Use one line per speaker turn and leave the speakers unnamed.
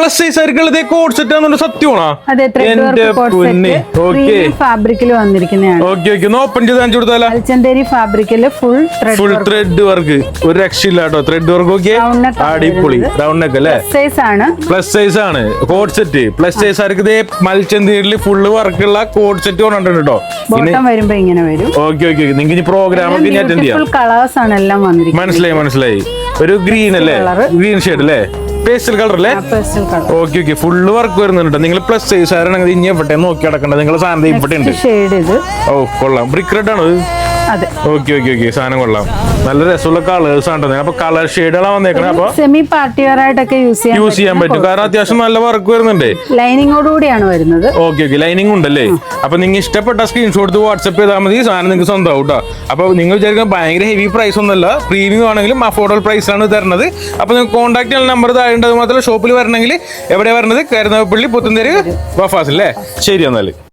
Plus size ആയിരിക്കും code set ആണെന്ന് സത്യമാണോ?
ഫാബ്രിക്കിൽ വന്നിരിക്കുന്നതാണ്.
ഓപ്പൺ ചെയ്ത് കാണിച്ചു കൊടുത്താലോ?
അൽചന്തേരി ഫാബ്രിക്കില് ഫുൾ
ത്രെഡ് വർക്ക്, ഒരു രക്ഷയില്ല കേട്ടോ. ത്രെഡ് വർക്ക് ഒക്കെ അടിപൊളി. റൗണ്ട് നെക്ക് അല്ലേ? പ്ലസ് സൈസ് ആണ് കോഡ് സെറ്റ്. പ്ലസ് സൈസ് ആയിരിക്കും മൽച്ചന്തേരിയിൽ ഫുള്ള് വർക്കുള്ള കോഡ് സെറ്റ് കൊണ്ടിട്ടുണ്ട് കേട്ടോ.
വരുമ്പോ ഇങ്ങനെ വരും.
നിങ്ങൾക്ക് ഇനി പ്രോഗ്രാം ഒക്കെ ഇനി അറ്റൻഡ് ചെയ്യാം.
കളേഴ്സ് ആണ് എല്ലാം വന്നിരിക്കുന്നത്.
മനസ്സിലായി. ഒരു ഗ്രീൻ അല്ലേ? ഗ്രീൻ ഷെയ്ഡ് അല്ലേ? പേസ്റ്റൽ കളർ അല്ലേ? ഓക്കെ ഫുള്ള് വർക്ക് വരുന്നുണ്ട്. നിങ്ങൾ പ്ലസ് സൈസ് ആണെങ്കിൽ ഇനി എവിടെ നോക്കി കിടക്കണ്ട. നിങ്ങളുടെ സാധനം ഇവിടെ ഉണ്ട്. ഓ കൊള്ളാം. ബ്രിക്ക് റെഡ് ആണ്. ഓക്കെ സാധനം കൊള്ളാം. നല്ല രസമുള്ള കളേഴ്സ് ആണ്. അപ്പൊ കളർ ഷെയ്ഡുകളാണ് വന്നേക്കണേ. അപ്പൊ
സെമി പാർട്ടി വെയർ ആയിട്ടൊക്കെ
യൂസ് ചെയ്യാൻ പറ്റും. കാരണം അത്യാവശ്യം നല്ല വർക്ക് വരുന്നുണ്ട്.
ലൈനിങ്ങോടുകൂടിയാണ് വരുന്നത്.
ഓക്കെ ലൈനിങ് ഉണ്ടല്ലേ? അപ്പൊ നിങ്ങൾ ഇഷ്ടപ്പെട്ട സ്ക്രീൻഷോട്ട് വാട്സ്ആപ്പ് ചെയ്താൽ മതി. സാധനം നിങ്ങൾക്ക് സ്വന്തമാവും കേട്ടോ. അപ്പൊ നിങ്ങൾ വിചാരിക്കാൻ ഭയങ്കര ഹെവി പ്രൈസ് ഒന്നുമല്ല. പ്രീമിയം ആണെങ്കിലും അഫോർഡബിൾ പ്രൈസ് ആണ് തരുന്നത്. അപ്പൊ നിങ്ങൾക്ക് കോൺടാക്ട് ചെയ്യുന്ന നമ്പർ താഴേണ്ടത് മാത്രമല്ല. ഷോപ്പിൽ വരണമെങ്കിൽ എവിടെ വരണത്? കരുനാഗപ്പള്ളി പുത്തൻതേര് വഫാസ് അല്ലേ? ശരി എന്നാല്.